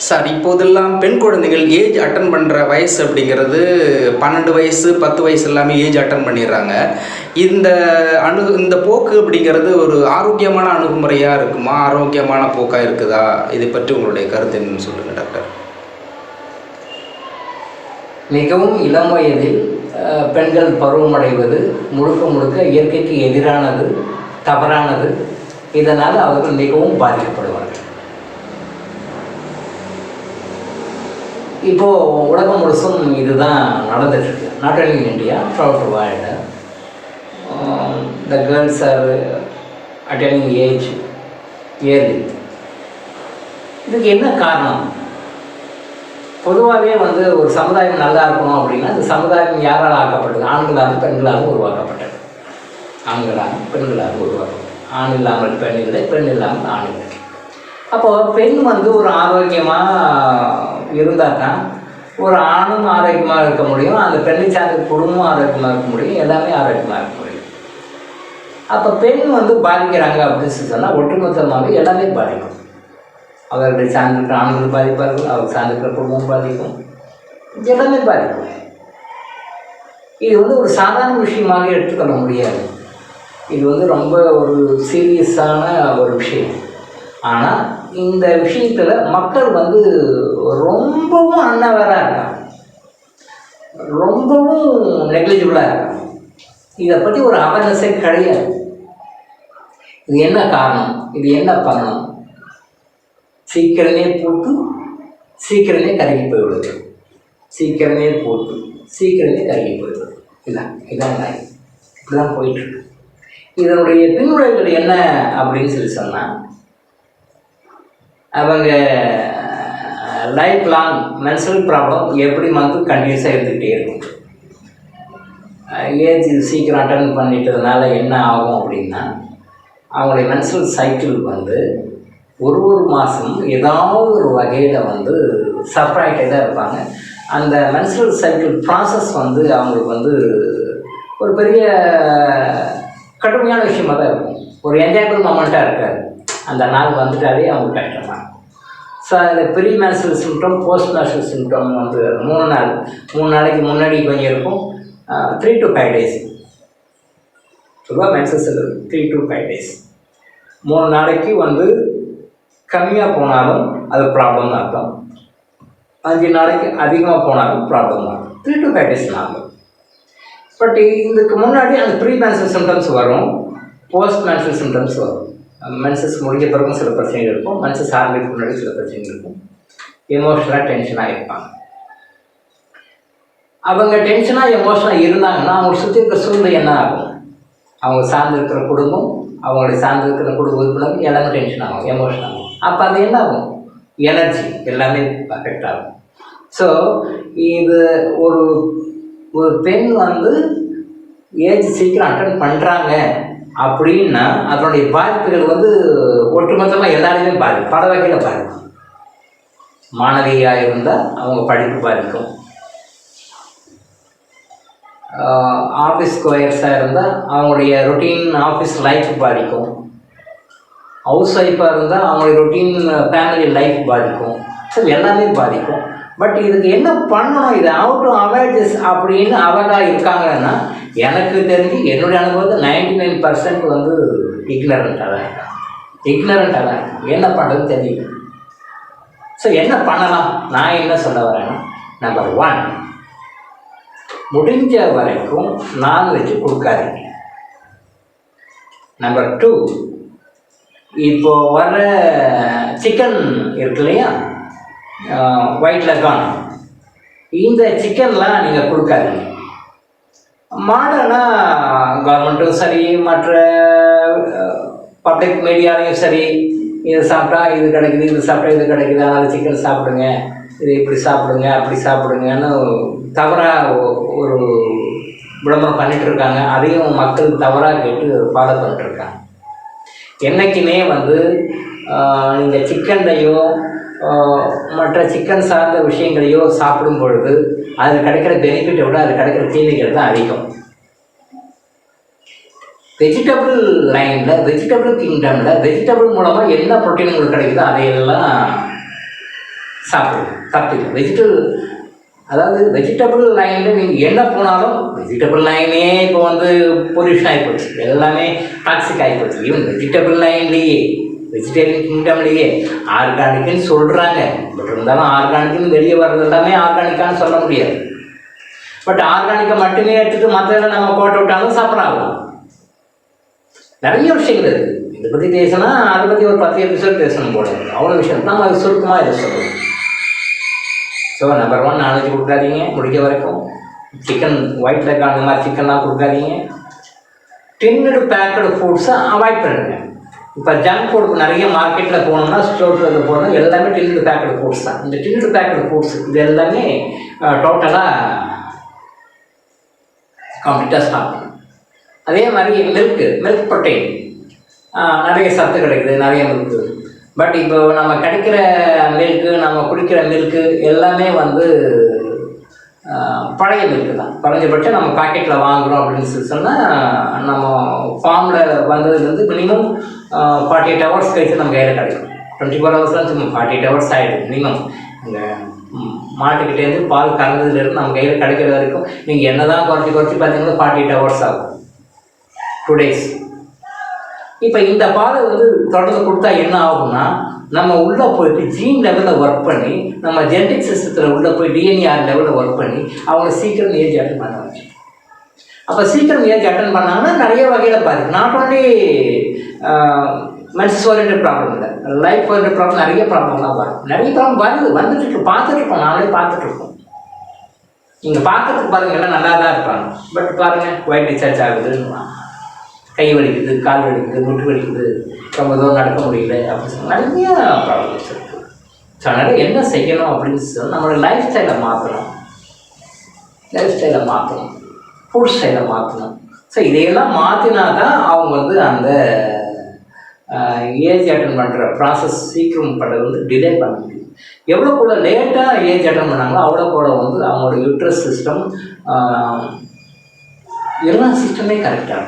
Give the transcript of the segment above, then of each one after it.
Sir இப்போதெல்லாம் பெண் குழந்தைகள் ஏஜ் அட்டன் பண்ணுற வயசு அப்படிங்கிறது 12 வயசு 10 வயசு எல்லாமே ஏஜ் அட்டன் பண்ணிடுறாங்க. இந்த இந்த போக்கு அப்படிங்கிறது ஒரு ஆரோக்கியமான அணுகுமுறையாக இருக்குமா, ஆரோக்கியமான போக்காக இருக்குதா? இதை பற்றி உங்களுடைய கருத்து என்னன்னு சொல்லுங்கள் டாக்டர். மிகவும் இளம் வயதில் பெண்கள் பருவமடைவது முழுக்க முழுக்க இயற்கைக்கு எதிரானது, தவறானது. இதனால் அவர்கள் மிகவும் பாதிக்கப்படுவார்கள். இப்போது உலகம் முழுசும் இதுதான் நடந்துட்டுருக்கு. Not only in India, throughout the world. The girls are attending age early. இதுக்கு என்ன காரணம்? பொதுவாகவே ஒரு சமுதாயம் நல்லா இருக்கணும் அப்படின்னா அந்த சமுதாயம் யாரால் ஆக்கப்பட்டது? ஆண்களாலும் பெண்களாலும் உருவாக்கப்பட்டது. ஆண்களாலும் பெண்களாலும் உருவாக்கப்பட்டது. ஆண் இல்லாமல் பெண் இல்லை, பெண் இல்லாமல் ஆண் இல்லை. அப்போது பெண் ஒரு ஆரோக்கியமாக இருந்தால் தான் ஒரு ஆணும் ஆரோக்கியமாக இருக்க முடியும், அந்த பெண்ணை சார்ந்த குடும்பமும் ஆரோக்கியமாக இருக்க முடியும், எல்லாமே ஆரோக்கியமாக இருக்க முடியும். அப்போ பெண் பாதிக்கிறாங்க அப்படின்னு சொன்னால் ஒட்டுமொத்தமாகவே எல்லாமே பாதிக்கும். அவர்களை சார்ந்திருக்கிற ஆண்கள் பாதிப்பார்கள், அவர் சார்ந்திருக்கிற குடும்பம் பாதிக்கும், எல்லாமே பாதிக்கும். இது ஒரு சாதாரண விஷயமாக எடுத்துக்கொள்ள முடியாது. இது ரொம்ப ஒரு சீரியஸான ஒரு விஷயம். ஆனால் இந்த விஷயத்தில் மக்கள் ரொம்பவும் அன்னவராக இருக்காங்க, ரொம்பவும் நெக்லிஜிபிளாக இருக்காங்க. இதை பற்றி ஒரு அவேர்னஸே கிடையாது. இது என்ன காரணம்? இது என்ன பண்ணணும்? சீக்கிரமே போட்டு சீக்கிரமே கருகி போய்விடுது, சீக்கிரமே போட்டு சீக்கிரமே கருகி போய்விடுது. இதான் இப்படிதான் போயிட்டுருக்கு. இதனுடைய பின்விளைவுகள் என்ன அப்படின்னு சொன்னால், அவங்க லைஃப் லாங் மென்சுரல் ப்ராப்ளம் எப்படி கண்டினியூஸாக இருந்துக்கிட்டே இருக்கும். ஏஜ் சீக்கிரம் அட்டன் பண்ணிட்டதுனால என்ன ஆகும் அப்படின்னா, அவங்களுடைய மென்சுரல் சைக்கிள் ஒரு மாதம் ஏதாவது ஒரு வகையில் சப்ராக்டே தான் இருப்பாங்க. அந்த மென்சுரல் சைக்கிள் ப்ராசஸ் அவங்களுக்கு ஒரு பெரிய கடுமையான விஷயமாக தான் இருக்கும். ஒரு என்ஜாயபிள் மொமெண்ட்டாக இருக்காது. அந்த நாள் வந்துட்டாலே அவங்களுக்கு கஷ்டமாக. ஸோ அதில் pre menstrual symptom, post menstrual symptom 3 நாளைக்கு முன்னாடி கொஞ்சம் இருக்கும். 3 to 5 days. பொதுவாக மென்சஸ் 3 to 5 days. 3 நாளைக்கு கம்மியாக போனாலும் அது ப்ராப்ளம்னு அர்த்தம். 5 நாளைக்கு அதிகமாக போனாலும் ப்ராப்ளம் தான். 3 to 5 days ஆகும். பட் இதுக்கு முன்னாடி அந்த ப்ரீ மென்சுரல் சிம்டம்ஸ் வரும், போஸ்ட் மென்சுரல் சிம்டம்ஸ் வரும். மென்சஸ் முடிஞ்ச பிறகும் சில பிரச்சனைகள் இருக்கும், மென்சஸ் ஆரம்பிக்கு முன்னாடி சில பிரச்சனைகள் இருக்கும். எமோஷனலாக டென்ஷனாக இருப்பாங்க. அவங்க டென்ஷனாக எமோஷனாக இருந்தாங்கன்னா அவங்க சுற்றி இருக்கிற சூழ்நிலை என்ன ஆகும்? அவங்க சார்ந்திருக்கிற குடும்பம், அவங்களுடைய சார்ந்திருக்கிற குடும்ப உறுப்பினர் எல்லாமே டென்ஷன் ஆகும், எமோஷன் ஆகும். அப்போ அது என்ன ஆகும்? எனர்ஜி எல்லாமே அஃபெக்ட் ஆகும். ஸோ இது ஒரு பெண் ஏஜ் சீக்கிரம் அட்டன் பண்ணுறாங்க அப்படின்னா அதனுடைய பாதிப்புகள் ஒட்டுமொத்தமாக எல்லாருமே பாதிக்கும், பல வகையில் பாதிக்கும். மாணவியாக இருந்தால் அவங்க படிப்பு பாதிக்கும், ஆஃபீஸ் கோயர்ஸாக இருந்தால் அவங்களுடைய ரொட்டீன் ஆஃபீஸ் லைஃப் பாதிக்கும், ஹவுஸ் ஒய்ஃபாக இருந்தால் அவங்களுடைய ரொட்டீன் ஃபேமிலி லைஃப் பாதிக்கும். ஸோ எல்லாமே பாதிக்கும். பட் இதுக்கு என்ன பண்ணணும்? இது ஹவ் டு அவாய்ட் திஸ் அப்படின்னு அவராக இருக்காங்கன்னா, எனக்கு தெரிஞ்சு என்னுடைய அனுபவத்தில் 99% இக்னரண்ட்டாக தான் இருக்காங்க. இக்னரண்ட்டாக தான் இருக்கு. என்ன பண்ணுறது தெரியல. ஸோ என்ன பண்ணலாம்? நான் என்ன சொல்ல வரேன்னா, நம்பர் 1, முடிஞ்ச வரைக்கும் நான்வெஜ் கொடுக்காதீங்க. நம்பர் 2, இப்போ வர சிக்கன் இருக்கு இல்லையா, ஒயிட் லெகான், இந்த சிக்கன்லாம் நீங்கள் கொடுக்காதீங்க. மாடர்னாக கவர்மெண்ட்டும் சரி, மற்ற பப்ளிக் மீடியாலையும் சரி, இது சாப்பிட்டா இது கிடைக்குது, இது சாப்பிட்டா இது கிடைக்குது, அதனால் சிக்கன் சாப்பிடுங்க, இது இப்படி சாப்பிடுங்க, அப்படி சாப்பிடுங்கன்னு தவறாக ஒரு விளம்பரம் பண்ணிகிட்ருக்காங்க. அதையும் மக்கள் தவறாக கேட்டு ஃபாலோ பண்ணிட்டுருக்காங்க. என்றைக்குமே நீங்கள் சிக்கன்லையோ மற்ற சிக்கன் சார்ந்த விஷயங்களையோ சாப்பிடும் பொழுது அதில் கிடைக்கிற பெனிஃபிட்டை விட அதில் கிடைக்கிற தீமைகள் தான் அதிகம். வெஜிடபிள் லைனில், வெஜிடபிள் கிங்டமில் வெஜிடபிள் மூலமாக என்ன ப்ரோட்டீன் உங்களுக்கு கிடைக்குதோ அதையெல்லாம் சாப்பிடுங்க, தப்பில்லை. வெஜிடபிள் லைனில் நீங்கள் என்ன போனாலும், வெஜிடபிள் லைனே இப்போ வந்து பொல்யூஷன் ஆகிப்போச்சு, எல்லாமே டாக்ஸிக் ஆகிப்போச்சு. ஈவன் வெஜிடபிள் லைன்லேயே, வெஜிடேரியன் கிங்டம்லேயே ஆர்கானிக்குன்னு சொல்கிறாங்க. பட் இருந்தாலும் ஆர்கானிக்குன்னு வெளியே வர்றது எல்லாமே ஆர்கானிக்கான்னு சொல்ல முடியாது. பட் ஆர்கானிக்கை மட்டுமே எடுத்துகிட்டு மற்றதெல்லாம் நம்ம போட்டு விட்டாலும் சாப்பிட்றாங்க. நிறைய விஷயங்கள் இருக்குது. இதை பற்றி பேசினா அதை பற்றி ஒரு 10 எபிசோட் பேசணும் போல, அவ்வளோ விஷயம் தான். அது சுருக்கமாக இதை சொல்லுவோம். ஸோ நம்பர் 1, நான்வெஜ் கொடுக்காதீங்க முடிஞ்ச வரைக்கும். சிக்கன் ஒயிட் லெக் அந்த மாதிரி சிக்கன்லாம் கொடுக்காதீங்க. டின்டு பேக்கடு ஃபுட்ஸை அவாய்ட் பண்ணுங்க. இப்போ ஜங்க் ஃபுட் நிறைய மார்க்கெட்டில் போனோம்னா, ஸ்டோரில் போனோம்னா எல்லாமே டின்டு பேக்கடு ஃபுட்ஸ் தான். இந்த டின்டு பேக்கடு ஃபுட்ஸ் இது எல்லாமே டோட்டலாக கம்ப்ளீட்டாக ஸ்டாப் பண்ணும். அதே மாதிரி மில்க் ப்ரோட்டீன் நிறைய சத்து கிடைக்குது, நிறைய மில்க்கு. பட் இப்போ நம்ம கிடைக்கிற மில்க்கு, நம்ம குடிக்கிற மில்க்கு எல்லாமே வந்து பழைய மில்க்கு தான். குறைஞ்சபட்சம் நம்ம பாக்கெட்டில் வாங்குகிறோம் அப்படின்னு சொன்னால், நம்ம ஃபார்மில் வந்ததுலேருந்து மினிமம் 48 ஹவர்ஸ் கழித்து நம்ம கையில் கிடைக்கும். 24 ஹவர்ஸ்லாம் சும்மா 48 ஹவர்ஸ் ஆகிடும் மினிமம். இந்த மாட்டுக்கிட்டேருந்து பால் கறந்ததுலேருந்து நம்ம கையில் கிடைக்கிற வரைக்கும் நீங்கள் என்ன தான் குறைச்சி பார்த்தீங்கன்னா 48 ஹவர்ஸ் ஆகும், 2 days. இப்போ இந்த பாலை வந்து தொடர்ந்து கொடுத்தா என்ன ஆகும்னா, நம்ம உள்ளே போயிட்டு ஜீன் லெவலில் ஒர்க் பண்ணி, நம்ம ஜெனடிக் சிஸ்டத்தில் உள்ளே போய் டிஎன்ஏஆர் லெவலில் ஒர்க் பண்ணி அவங்க சீக்கிரம் ஏஜ் அட்டன் பண்ண வச்சு. அப்போ சீக்கிரம் ஏஜ் அட்டன் பண்ணாங்கன்னா நிறைய வகையில் பாருங்கள். Not only menses oriented problem இல்லை, லைஃப் ஓரியன்டட் ப்ராப்ளம், நிறைய ப்ராப்ளம்லாம் வரும். நிறைய ப்ராப்ளம் வந்துட்டு பார்த்துட்ருக்கோம், நாங்களே பார்த்துட்ருக்கோம். நீங்கள் பார்க்கறதுக்கு பாருங்கள் எல்லாம் நல்லா தான் இருப்பாங்க. பட் பாருங்கள் ஒயிட் டிஸ்சார்ஜ் ஆகுதுன்னு, கை வலிக்குது, கால் வலிக்குது, முட்டு வலிக்குது, ரொம்ப தூரம் நடக்க முடியல அப்படின்னு சொல்லி நிறைய ப்ராப்ளம்ஸ் இருக்குது. ஸோ அதனால் என்ன செய்யணும் அப்படின்னு சொல்லி நம்மளோட லைஃப் ஸ்டைலை மாற்றணும், ஃபுட் ஸ்டைலை மாற்றணும். ஸோ இதையெல்லாம் மாற்றினா தான் அவங்க வந்து அந்த ஏஜ் அட்டன் பண்ணுற ப்ராசஸ் சீக்கிரம் பண்ணுறது வந்து டிலே பண்ண முடியும். எவ்வளோ கூட லேட்டாக ஏஜ் அட்டன் பண்ணாங்களோ அவ்வளோ கூட வந்து அவங்களோட யூட்ரஸ் சிஸ்டம், எல்லா சிஸ்டமே கரெக்டாக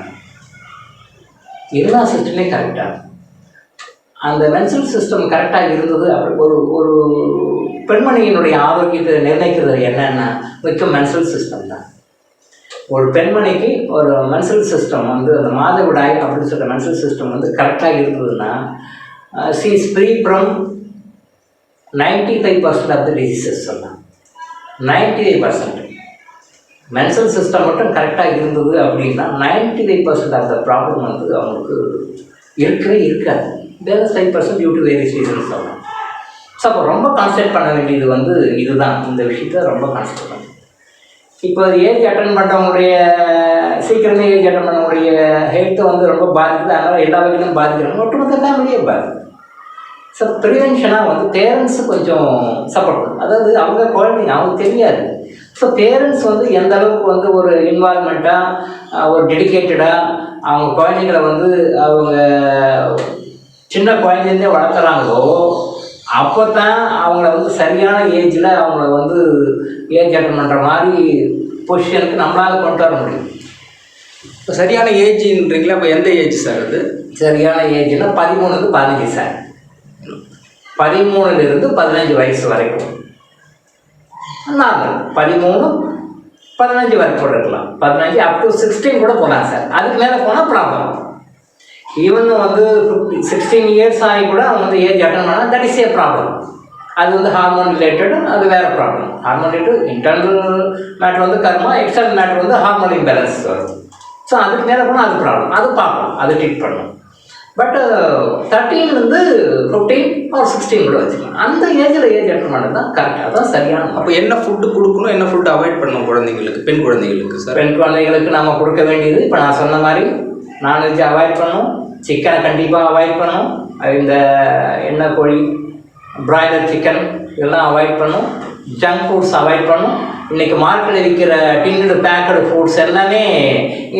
அந்த மென்சுரல் சிஸ்டம் கரெக்டாக இருந்தது. அப்படி ஒரு பெண்மணியினுடைய ஆரோக்கியத்தை நிர்ணயிக்கிறது என்னென்னா முக்கியம் மென்சுரல் சிஸ்டம் தான். ஒரு பெண்மணிக்கு ஒரு மென்சுரல் சிஸ்டம் வந்து அந்த மாதவிடாய் அப்படின்னு சொல்கிற மென்சுரல் சிஸ்டம் வந்து கரெக்டாக இருந்ததுன்னா, she is free from 95% of the diseases சொல்லலாம். 95% மென்சுரல் சிஸ்டம் மட்டும் கரெக்டாக இருந்தது அப்படின்னா 95% ஆஃப் த ப்ராப்ளம் வந்து அவங்களுக்கு இருக்காது. Balance 5% due to various reasons சொல்லலாம். ஸோ அப்போ ரொம்ப கான்சன்ட்ரேட் பண்ண வேண்டியது வந்து இதுதான். இந்த விஷயத்த ரொம்ப கான்சன்ட்ரேட் பண்ணணும். இப்போ ஏஜ் அட்டன் பண்ணுறவங்களுடைய சீக்கிரமே ஏஜ் அட்டன் பண்ணவங்களுடைய ஹெல்த்தை வந்து ரொம்ப பாதிக்குது. அதனால் எல்லா வகையிலும் பாதிக்கிறாங்க, ஒட்டுமொத்த ஃபேமிலியே பாதிக்குது. ஸோ ப்ரிவென்ஷனாக வந்து பேரண்ட்ஸு கொஞ்சம் சப்போர்ட் பண்ணணும். அதாவது அவங்க குழந்தைங்க அவங்களுக்கு தெரியாது. ஸோ பேரண்ட்ஸ் வந்து எந்த அளவுக்கு வந்து ஒரு இன்வால்மெண்ட்டாக, ஒரு டெடிக்கேட்டடாக அவங்க குழந்தைங்களை வந்து அவங்க சின்ன குழந்தைலேருந்தே வளர்க்குறாங்களோ, அப்போ தான் அவங்கள வந்து சரியான ஏஜில் அவங்கள வந்து ஏஜ் அட்டன் பண்ணுற மாதிரி பொசிஷனுக்கு நம்மளால் கொண்டு வர முடியும். இப்போ சரியான ஏஜ்ன்றீங்களா? இப்போ எந்த ஏஜ் சார் அது? சரியான ஏஜ்னா 13 to 15 சார். 13 to 15 வயசு வரைக்கும் நார்மல். 13, 15 வரைக்கும் கூட இருக்கலாம். 15 up to 16 கூட போகலாம் சார். அதுக்கு மேலே போனால் ப்ராப்ளம். ஈவன் வந்து 16 இயர்ஸ் ஆகி கூட அவங்க வந்து ஏஜ் அட்டன் பண்ணால் தட் இஸ் ஏ ப்ராப்ளம். அது வந்து ஹார்மோன் ரிலேட்டட், அது வேறு problem. Hormone related internal matter வந்து கர்மா, எக்ஸ்டர்னல் மேட்ரு வந்து ஹார்மோன் இம்பேலன்ஸ் வரும். ஸோ அதுக்கு மேலே போனால் அது ப்ராப்ளம், அது பார்க்கணும், அது ட்ரீட் பண்ணணும். பட் 13 வந்து 15 or 16 கூட வச்சுக்கலாம். அந்த ஏஜில் ஏஜ் அட்டன் பண்ணது தான் கரெக்டாக, தான் சரியான. அப்போ என்ன ஃபுட்டு கொடுக்கணும், என்ன ஃபுட்டு அவாய்ட் பண்ணணும் குழந்தைங்களுக்கு, பெண் குழந்தைங்களுக்கு சார்? பெண் குழந்தைங்களுக்கு நம்ம கொடுக்க வேண்டியது இப்போ நான் சொன்ன மாதிரி நான்வெஜ் அவாய்ட் பண்ணணும், சிக்கனை கண்டிப்பாக அவாய்ட் பண்ணணும், இந்த எண்ணெய் கோழி, பிராய்லர் சிக்கன் இதெல்லாம் அவாய்ட் பண்ணணும், ஜங்க் ஃபுட்ஸ் அவாய்ட் பண்ணணும். இன்றைக்கி மார்க்கெட்டில் விற்கிற டின்டு பேக்கடு ஃபுட்ஸ் எல்லாமே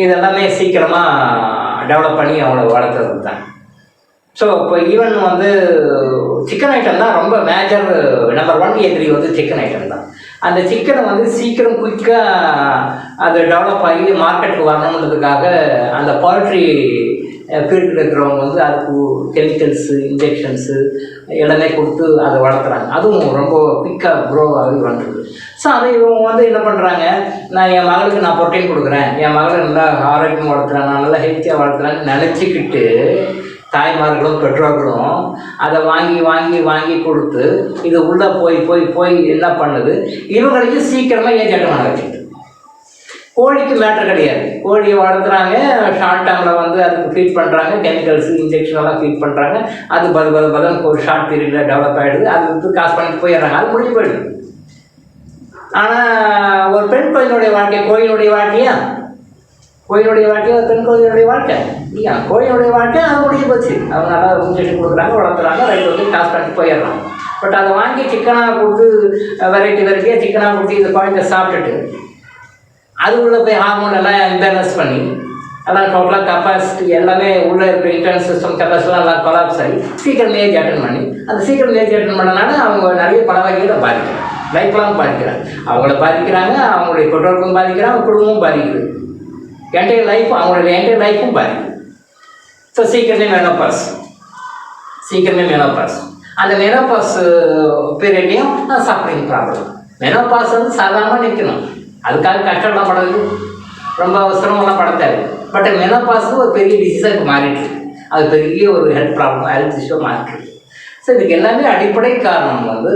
இதெல்லாமே சீக்கிரமாக டெவலப் பண்ணி அவங்கள வளர்த்துறது தான். ஸோ இப்போ ஈவன் வந்து சிக்கன் ஐட்டம் தான் ரொம்ப மேஜர். நம்பர் 1 A3 வந்து சிக்கன் ஐட்டம் தான். அந்த சிக்கனை வந்து சீக்கிரம் குயிக்காக அது டெவலப் ஆகி மார்க்கெட்டுக்கு வரணுன்றதுக்காக அந்த பவுல்ட்ரி ஃபீல்டில் இருக்கிறவங்க வந்து அதுக்கு கெமிக்கல்ஸு இன்ஜெக்ஷன்ஸு எல்லாமே கொடுத்து அதை வளர்த்துறாங்க. அதுவும் ரொம்ப குயிக்காக க்ரோ ஆகி வந்துடுது. ஸோ அதை இவங்க வந்து என்ன பண்ணுறாங்க, நான் என் மகளுக்கு நான் ப்ரோட்டீன் கொடுக்குறேன், என் மகளை நல்லா ஆரோக்கியம் வளர்த்துறேன், நான் நல்லா ஹெல்த்தியாக வளர்த்துறேன்னு நினச்சிக்கிட்டு தாய்மார்களும் பெற்றோர்களும் அதை வாங்கி வாங்கி வாங்கி கொடுத்து இது உள்ளே போய் போய் போய் என்ன பண்ணுது, இவங்களுக்கு சீக்கிரமாக ஏஜ் அட்டன் பண்ண வச்சுது. கோழிக்கு மேட்டர் கிடையாது, கோழியை வளர்த்துறாங்க, ஷார்ட் டேர்மில் வந்து அதுக்கு ஃபீட் பண்ணுறாங்க, கெமிக்கல்ஸ் இன்ஜெக்ஷன் எல்லாம் ஃபீட் பண்ணுறாங்க, அது பதம் ஒரு ஷார்ட் பீரியடில் டெவலப் ஆகிடுது, அது வந்து காசு பண்ணிட்டு போயிடுறாங்க, அது முடிஞ்சு போயிடுது. ஆனால் ஒரு பெண் கோயிலுடைய வாழ்க்கை கோயிலுடைய வாழ்க்கையா, கோயிலுடைய வாழ்க்கையா பெண் கோயிலுடைய வாழ்க்கை இல்லையா, கோயிலுடைய வாழ்க்கை அது முடிஞ்சு போச்சு. அவங்க நல்லா இன்ஜெக்ஷன் கொடுக்குறாங்க, வளர்த்துறாங்க, ரைட் வந்து காசு பண்ணிட்டு போயிடுறாங்க. பட் அதை வாங்கி சிக்கனாக கொடுத்து வெரைட்டியாக சிக்கனாக கொடுத்து இந்த குழந்தை சாப்பிட்டுட்டு அது உள்ளே போய் ஹார்மோன் எல்லாம் இம்பேலன்ஸ் பண்ணி அதான் டோட்டலாக கெப்பாசிட்டி எல்லாமே உள்ளே இருக்கிற இன்டர்னல் சிஸ்டம் கெப்பாசிட்டிலாம் எல்லாம் கொலாப்ஸ் ஆகி சீக்கிரம் ஏஜ் அட்டன் பண்ணி அந்த சீக்கிரம் ஏஜ் அட்டன் பண்ணனால அவங்க நிறைய பல வகைகளை பாதிக்கிறாங்க, லைஃப் லாங் பாதிக்கிறாங்க. அவங்கள பாதிக்கிறாங்க, அவங்களுடைய பெற்றோருக்கும் பாதிக்கிறாங்க, குடும்பமும் பாதிக்குது, என்டையர் லைஃப் அவங்களுடைய என்டையர் லைஃப்பும் பாதிக்குது. ஸோ சீக்கிரமே மெனோபாஸ் அந்த மெனோபாஸ் பீரியட்லையும் சஃபரிங் ப்ராப்ளம். மெனோபாஸ் வந்து சாதாரணமாக நிற்கணும், அதுக்காக கஷ்டம்லாம் படுறது ரொம்ப அவசரமெல்லாம் பட தேவை. பட் மெனோபாஸுக்கு ஒரு பெரிய டிசீஸாக மாறிட்டு, அது பெரிய ஒரு ஹெல்த் ப்ராப்ளம், ஹெல்த் இஷ்யூ மாறிட்டு. ஸோ இதுக்கு எல்லாமே அடிப்படை காரணம் வந்து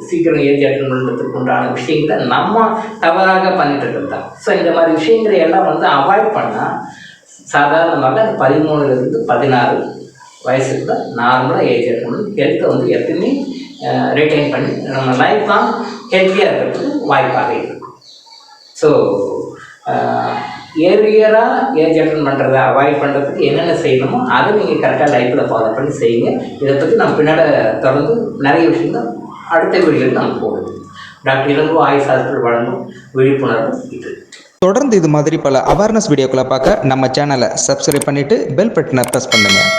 சீக்கிரம் ஏஜ் அட்டன் பண்ணுறதுக்கு உண்டான விஷயங்களை நம்ம தவறாக பண்ணிட்டு இருக்கிறது தான். ஸோ இந்த மாதிரி விஷயங்களை எல்லாம் வந்து அவாய்ட் பண்ணால் சாதாரணமாக 13 to 16 வயசுக்குள்ள நார்மலாக ஏஜ் அட்டன் பண்ணி ஹெல்த்தை வந்து எப்பயுமே ரிட்டைன் பண்ணி நம்ம லைஃப் தான் ஹெல்த்தியாக இருக்கிறதுக்கு வாய்ப்பாக இருக்குது. ஸோ ஏர்லியராக ஏஜ் அட்டன் பண்ணுறதை அவாய்ட் பண்ணுறதுக்கு என்னென்ன செய்யணுமோ அதை நீங்கள் கரெக்டாக லைஃப்பில் ஃபாலோ பண்ணி செய்யுங்க. இதை பற்றி நம்ம பின்னாடி தொடர்ந்து நிறைய விஷயங்கள் அடுத்த வீடியோவில் நம்ம போடுது. டாக்டர் இளங்கோ ஆயுஷ் ஹாஸ்பிட்டல் வழங்கும் விழிப்புணர்வு இது. தொடர்ந்து இது மாதிரி பல அவேர்னஸ் வீடியோக்களை பார்க்க நம்ம சேனலை சப்ஸ்கிரைப் பண்ணிவிட்டு பெல் பட்டனை ப்ரெஸ் பண்ணுங்கள்.